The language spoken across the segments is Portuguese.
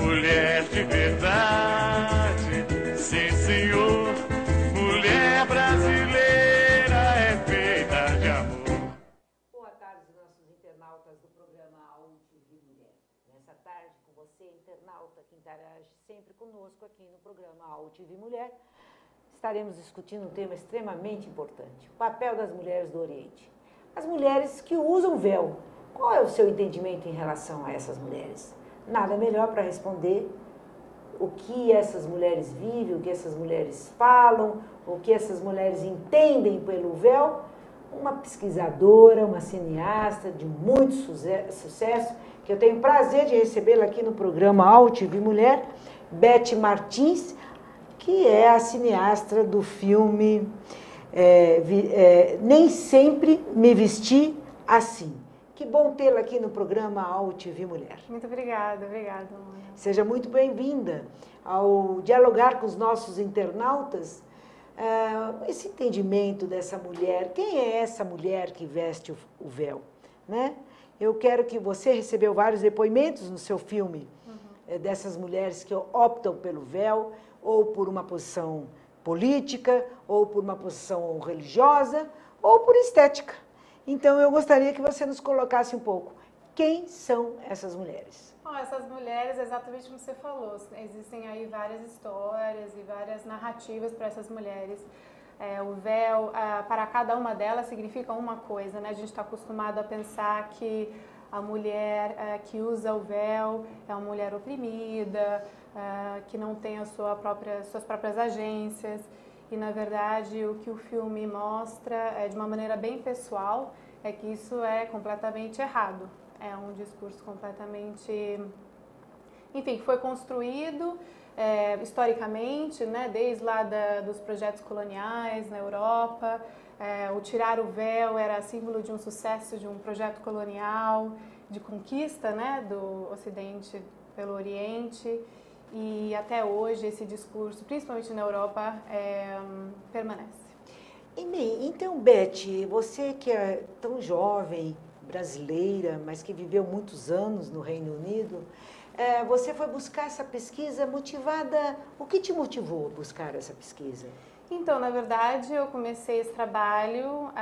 Mulher de verdade, sim senhor, mulher brasileira é feita de amor. Boa tarde, nossos internautas do programa AUTV Mulher. Nessa tarde, com você, internauta que interage sempre conosco aqui no programa AUTV Mulher, estaremos discutindo um tema extremamente importante, o papel das mulheres do Oriente. As mulheres que usam véu. Qual é o seu entendimento em relação a essas mulheres? Nada melhor para responder o que essas mulheres vivem, o que essas mulheres falam, o que essas mulheres entendem pelo véu, uma pesquisadora, uma cineasta de muito sucesso, que eu tenho prazer de recebê-la aqui no programa AUTV Mulher, Beth Martins, que é a cineasta do filme Nem Sempre Me Vesti Assim. Que bom tê-la aqui no programa AUTV Mulher. Muito obrigada, obrigada. Seja muito bem-vinda ao dialogar com os nossos internautas, esse entendimento dessa mulher. Quem é essa mulher que veste o véu? Né? Eu quero que você recebeu vários depoimentos no seu filme, dessas mulheres que optam pelo véu, ou por uma posição política, ou por uma posição religiosa, ou por estética. Então, eu gostaria que você nos colocasse um pouco. Quem são essas mulheres? Bom, essas mulheres, exatamente como você falou, existem aí várias histórias e várias narrativas para essas mulheres. O véu, para cada uma delas, significa uma coisa, né? A gente está acostumado a pensar que a mulher que usa o véu é uma mulher oprimida, que não tem suas próprias agências. E, na verdade, o que o filme mostra, de uma maneira bem pessoal, é que isso é completamente errado. É um discurso completamente... Enfim, que foi construído historicamente, né, desde lá dos projetos coloniais na Europa. O tirar o véu era símbolo de um sucesso de um projeto colonial, de conquista, né, do Ocidente pelo Oriente. E até hoje esse discurso, principalmente na Europa, permanece. E bem, então, Beth, você que é tão jovem, brasileira, mas que viveu muitos anos no Reino Unido, você foi buscar essa pesquisa motivada... O que te motivou a buscar essa pesquisa? Então, na verdade, eu comecei esse trabalho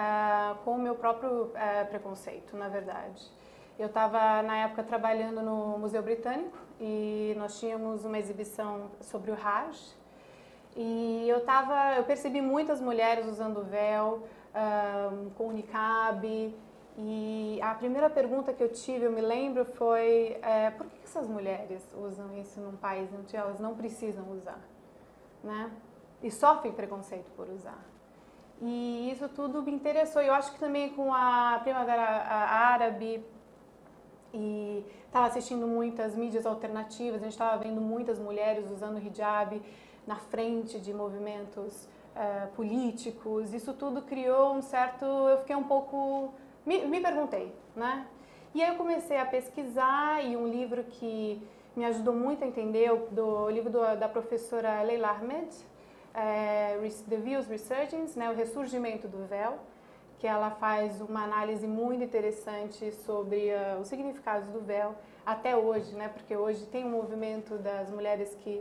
com o meu próprio preconceito, na verdade. Eu estava, na época, trabalhando no Museu Britânico e nós tínhamos uma exibição sobre o Hajj. E eu percebi muitas mulheres usando véu, com niqab. E a primeira pergunta que eu tive, eu me lembro, foi por que essas mulheres usam isso num país onde elas não precisam usar, né? E sofrem preconceito por usar. E isso tudo me interessou. Eu acho que também com a Primavera Árabe, e estava assistindo muitas mídias alternativas, a gente estava vendo muitas mulheres usando hijab na frente de movimentos políticos. Isso tudo criou um certo... Eu fiquei um pouco... Me perguntei, né? E aí eu comecei a pesquisar, e um livro que me ajudou muito a entender, o livro da professora Leila Ahmed, The Veil's Resurgence, né, o ressurgimento do véu, que ela faz uma análise muito interessante sobre os significados do véu até hoje, né? Porque hoje tem um movimento das mulheres que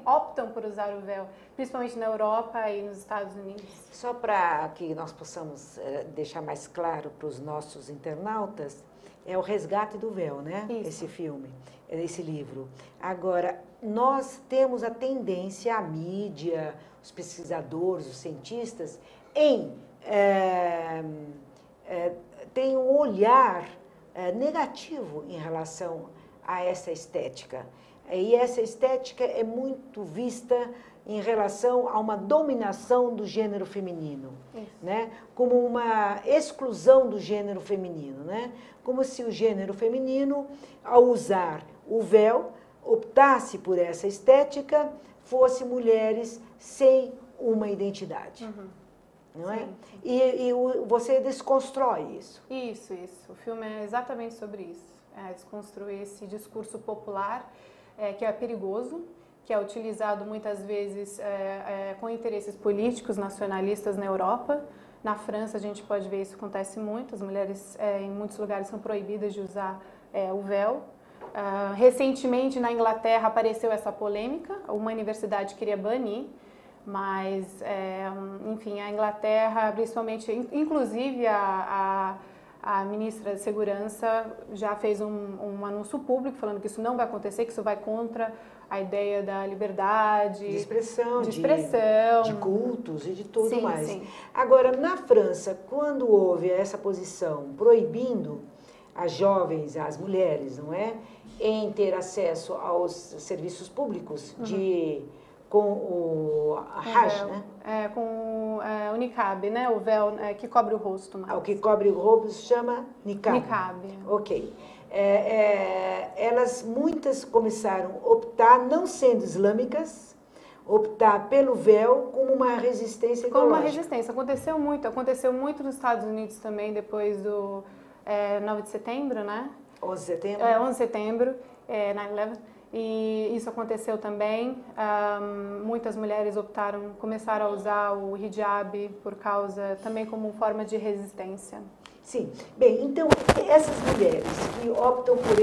optam por usar o véu, principalmente na Europa e nos Estados Unidos. Só para que nós possamos deixar mais claro para os nossos internautas, é o Resgate do Véu, né? Isso. Esse filme, esse livro. Agora, nós temos a tendência, a mídia, os pesquisadores, os cientistas, tem um olhar negativo em relação a essa estética. E essa estética é muito vista em relação a uma dominação do gênero feminino, né? Como uma exclusão do gênero feminino, né? Como se o gênero feminino, ao usar o véu, optasse por essa estética, fosse mulheres sem uma identidade. Não é? Sim. E você desconstrói isso. Isso. O filme é exatamente sobre isso. Desconstruir esse discurso popular, que é perigoso, que é utilizado muitas vezes com interesses políticos nacionalistas na Europa, Na França a gente pode ver isso acontece muito, as mulheres em muitos lugares são proibidas de usar o véu. Recentemente na Inglaterra apareceu essa polêmica, uma universidade queria banir, mas enfim, a Inglaterra, principalmente, inclusive a ministra de Segurança já fez um anúncio público falando que isso não vai acontecer, que isso vai contra a ideia da liberdade, de expressão, de cultos e de tudo sim, mais. Sim. Agora, na França, quando houve essa posição proibindo as jovens, as mulheres, não é, em ter acesso aos serviços públicos com o hajj, né? Com o niqab, né? O véu que cobre o rosto. O que cobre o rosto se chama niqab. Niqab. Ok. Muitas começaram a optar, não sendo islâmicas, optar pelo véu como uma resistência ideológica. Como uma resistência. Aconteceu muito nos Estados Unidos também, depois do 9 de setembro, né? 11 de setembro? 11 de setembro, 9/11. E isso aconteceu também. Muitas mulheres começaram a usar o hijab também como forma de resistência. Sim. Bem, então, essas mulheres que optam por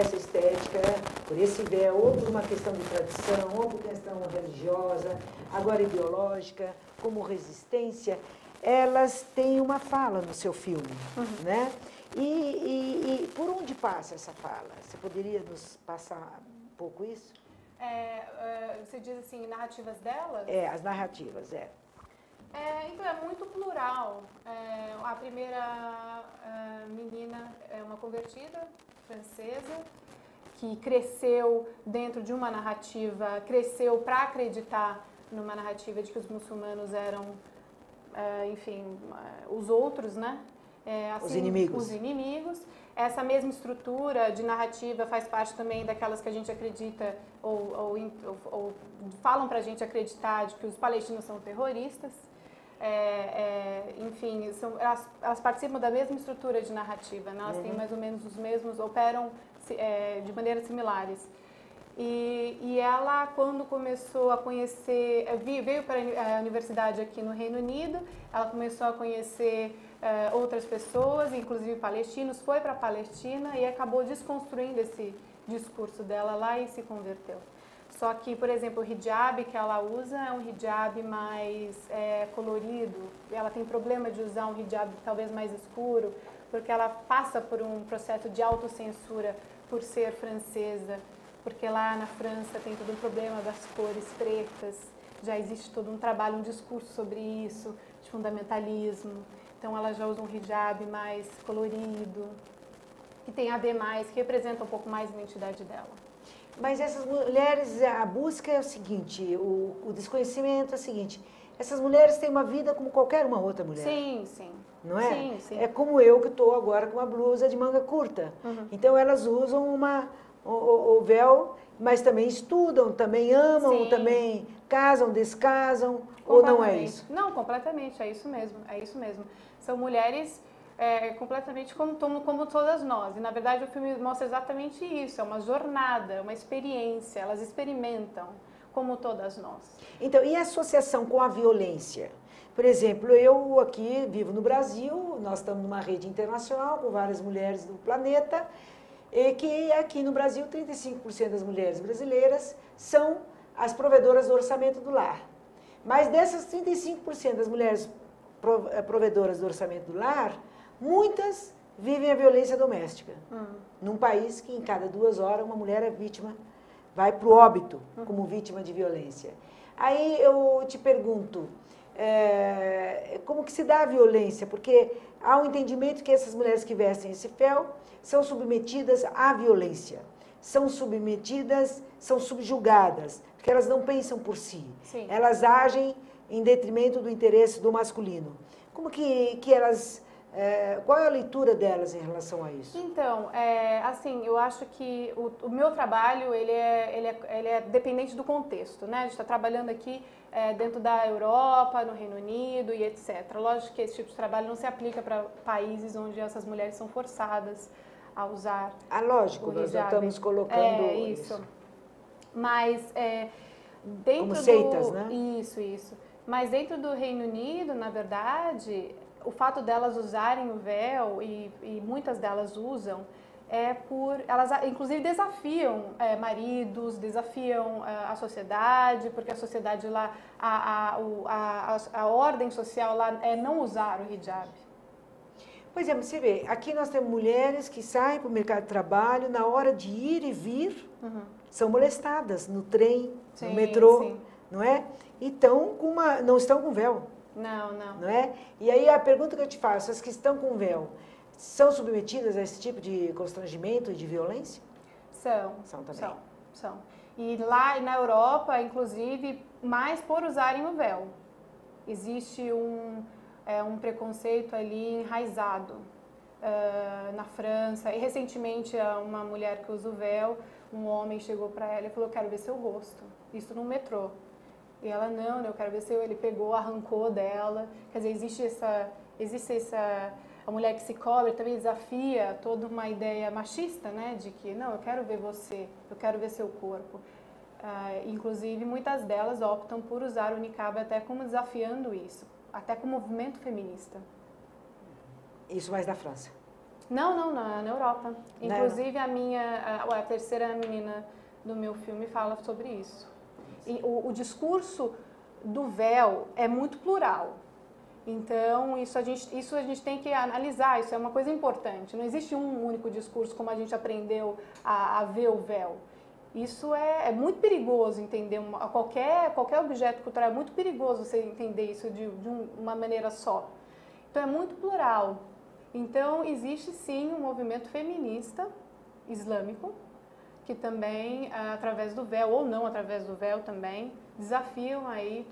essa estética, por esse véu, ou por uma questão de tradição, ou por questão religiosa, agora ideológica, como resistência, elas têm uma fala no seu filme, né? E por onde passa essa fala? Você poderia nos passar um pouco isso? Você diz assim, narrativas delas? As narrativas, então, é muito plural. A primeira menina é uma convertida francesa que cresceu dentro de uma narrativa, cresceu para acreditar numa narrativa de que os muçulmanos eram, enfim, os outros, né? Assim, os inimigos. Essa mesma estrutura de narrativa faz parte também daquelas que a gente acredita ou falam para a gente acreditar de que os palestinos são terroristas. Enfim, elas participam da mesma estrutura de narrativa, né? Elas têm mais ou menos os mesmos, operam de maneiras similares. E ela, quando começou a conhecer, veio para a universidade aqui no Reino Unido, ela começou a conhecer outras pessoas, inclusive palestinos, foi para a Palestina e acabou desconstruindo esse discurso dela lá e se converteu. Só que, por exemplo, o hijab que ela usa é um hijab mais colorido, ela tem problema de usar um hijab talvez mais escuro, porque ela passa por um processo de autocensura por ser francesa, porque lá na França tem todo um problema das cores pretas, já existe todo um trabalho, um discurso sobre isso, de fundamentalismo. Então ela já usa um hijab mais colorido, que tem a ver mais, que representa um pouco mais a identidade dela. Mas essas mulheres, a busca é o seguinte, o desconhecimento é o seguinte, essas mulheres têm uma vida como qualquer uma outra mulher. Sim, sim. Não é? Sim, sim. É como eu que estou agora com uma blusa de manga curta. Então elas usam o véu, mas também estudam, também amam, sim, também casam, descasam, ou não é isso? Não, completamente, é isso mesmo. São mulheres completamente como todas nós. E, na verdade, o filme mostra exatamente isso, é uma jornada, uma experiência, elas experimentam, como todas nós. Então, e a associação com a violência? Por exemplo, eu aqui vivo no Brasil, nós estamos numa rede internacional com várias mulheres do planeta, e que aqui no Brasil 35% das mulheres brasileiras são as provedoras do orçamento do lar. Mas dessas 35% das mulheres provedoras do orçamento do lar, muitas vivem a violência doméstica. Num país que em cada 2 horas uma mulher é vítima, vai para o óbito como vítima de violência. Aí eu te pergunto, como que se dá a violência? Porque há um entendimento que essas mulheres que vestem esse véu são submetidas à violência, são subjugadas, porque elas não pensam por si. Sim. Elas agem em detrimento do interesse do masculino. Como que elas... qual é a leitura delas em relação a isso? Então, assim, eu acho que o meu trabalho, ele é dependente do contexto, né? A gente está trabalhando aqui dentro da Europa, no Reino Unido e etc. Lógico que esse tipo de trabalho não se aplica para países onde essas mulheres são forçadas a usar lógico, o nós hijab. estamos colocando isso. Mas dentro como seitas, né? Isso. Mas dentro do Reino Unido, na verdade, o fato delas usarem o véu, e muitas delas usam, elas inclusive desafiam maridos, desafiam a sociedade, porque a sociedade lá, a ordem social lá é não usar o hijab. Pois é, você vê, aqui nós temos mulheres que saem para o mercado de trabalho, na hora de ir e vir, são molestadas no trem, Sim, no metrô, sim. não é? Então, não estão com véu. Não. É? E aí a pergunta que eu te faço, as que estão com véu, são submetidas a esse tipo de constrangimento e de violência? São também. São. E lá na Europa, inclusive, mais por usarem o véu. Existe um preconceito ali enraizado na França. E recentemente, uma mulher que usa o véu, um homem chegou para ela e falou, quero ver seu rosto. Isso no metrô. E ela, não, eu quero ver seu... Ele pegou, arrancou dela. Quer dizer, existe essa... A mulher que se cobre também desafia toda uma ideia machista, né? De que, não, eu quero ver você, eu quero ver seu corpo. Inclusive, muitas delas optam por usar o niqab até como desafiando isso. Até com o movimento feminista. Isso mais da França? Não, na Europa. Inclusive, a terceira menina do meu filme fala sobre isso. E o discurso do véu é muito plural. Então, isso a gente tem que analisar, isso é uma coisa importante. Não existe um único discurso como a gente aprendeu a ver o véu. Isso é muito perigoso entender, qualquer objeto cultural é muito perigoso você entender isso de uma maneira só. Então é muito plural. Então existe sim um movimento feminista islâmico que também, através do véu, ou não através do véu também, desafiam aí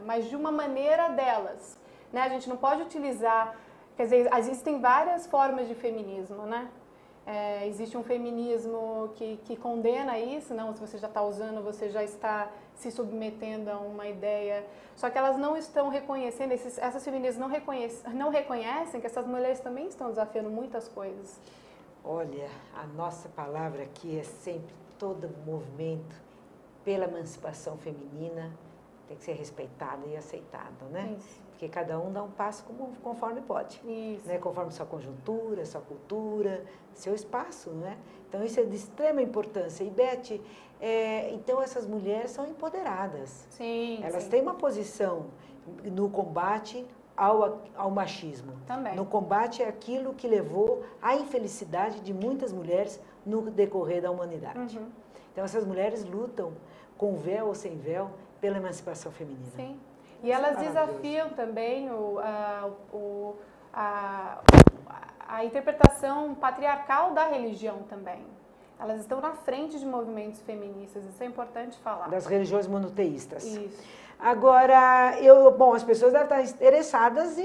mas de uma maneira delas. Né? A gente não pode utilizar, quer dizer, existem várias formas de feminismo, né? Existe um feminismo que condena isso, não, se você já está usando, você já está se submetendo a uma ideia. Só que elas não estão reconhecendo, essas feministas não reconhecem que essas mulheres também estão desafiando muitas coisas. Olha, a nossa palavra aqui é sempre todo movimento pela emancipação feminina tem que ser respeitado e aceitado, né? Isso. Porque cada um dá um passo conforme pode. Isso. Né? Conforme sua conjuntura, sua cultura, seu espaço, né? Então isso é de extrema importância. E Beth, então essas mulheres são empoderadas. Sim. Elas têm uma posição no combate ao machismo. Também. No combate àquilo que levou à infelicidade de muitas mulheres no decorrer da humanidade. Então essas mulheres lutam com véu ou sem véu pela emancipação feminina. Sim. E elas desafiam também a interpretação patriarcal da religião também. Elas estão na frente de movimentos feministas, isso é importante falar. Das religiões monoteístas. Isso. Agora, as pessoas devem estar interessadas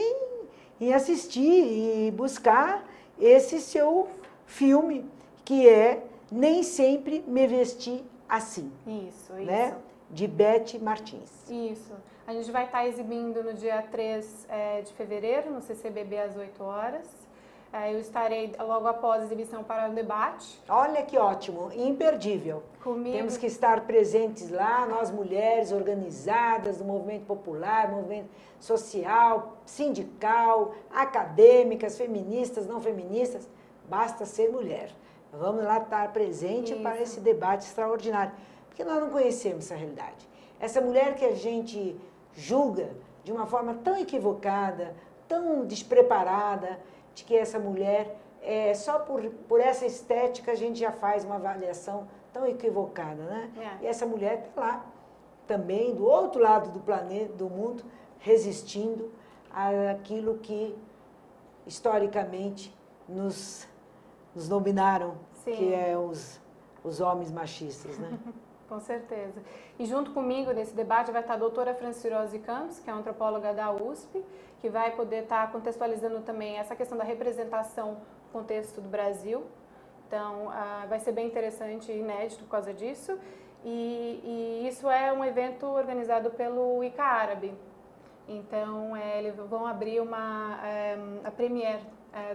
em assistir e buscar esse seu filme, que é Nem Sempre Me Vesti Assim. Isso. Né? De Beth Martins. Isso. A gente vai estar exibindo no dia 3 de fevereiro, no CCBB, às 8 horas. Eu estarei logo após a exibição para o debate. Olha que ótimo, imperdível. Comigo. Temos que estar presentes lá, nós mulheres organizadas do movimento popular, movimento social, sindical, acadêmicas, feministas, não feministas, basta ser mulher. Vamos lá estar presente para esse debate extraordinário, porque nós não conhecemos essa realidade. Essa mulher que a gente julga de uma forma tão equivocada, tão despreparada, de que essa mulher, só por essa estética, a gente já faz uma avaliação tão equivocada, né? E essa mulher está lá, também, do outro lado do planeta, do mundo, resistindo àquilo que, historicamente, nos dominaram, que é os homens machistas, né? Com certeza. E junto comigo nesse debate vai estar a doutora Francirose Campos, que é antropóloga da USP, que vai poder estar contextualizando também essa questão da representação no contexto do Brasil. Então, vai ser bem interessante e inédito por causa disso. E isso é um evento organizado pelo ICA Árabe. Então, eles vão abrir a premiere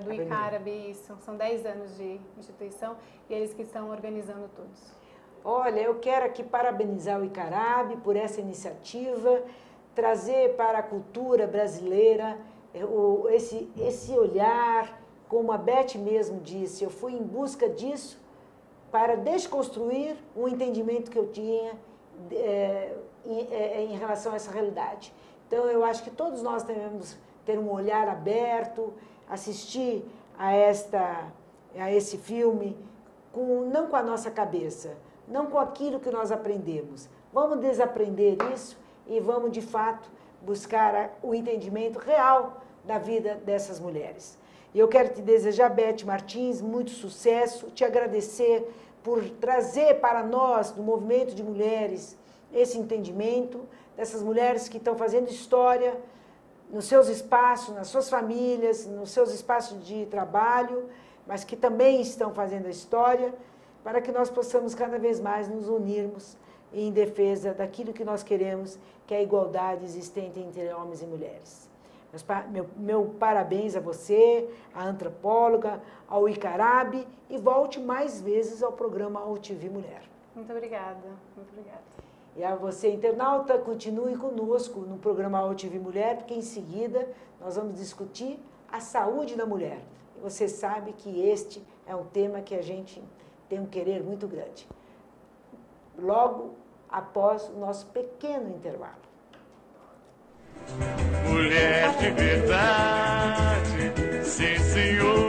do ICA Árabe, isso. São 10 anos de instituição e eles que estão organizando todos. Olha, eu quero aqui parabenizar o ICA Árabe por essa iniciativa trazer para a cultura brasileira esse olhar, como a Beth mesmo disse, eu fui em busca disso para desconstruir um entendimento que eu tinha em relação a essa realidade. Então, eu acho que todos nós devemos ter um olhar aberto, assistir a esse filme, não com a nossa cabeça, não com aquilo que nós aprendemos. Vamos desaprender isso e vamos, de fato, buscar o entendimento real da vida dessas mulheres. E eu quero te desejar, Beth Martins, muito sucesso, te agradecer por trazer para nós, do movimento de mulheres, esse entendimento dessas mulheres que estão fazendo história nos seus espaços, nas suas famílias, nos seus espaços de trabalho, mas que também estão fazendo a história, para que nós possamos cada vez mais nos unirmos em defesa daquilo que nós queremos, que é a igualdade existente entre homens e mulheres. Meu parabéns a você, a antropóloga, ao Icarabe, e volte mais vezes ao programa AltV Mulher. Muito obrigada, muito obrigada. E a você, internauta, continue conosco no programa AltV Mulher, porque em seguida nós vamos discutir a saúde da mulher. E você sabe que este é um tema que a gente tem um querer muito grande. Logo após o nosso pequeno intervalo. Mulher de verdade, sim senhor.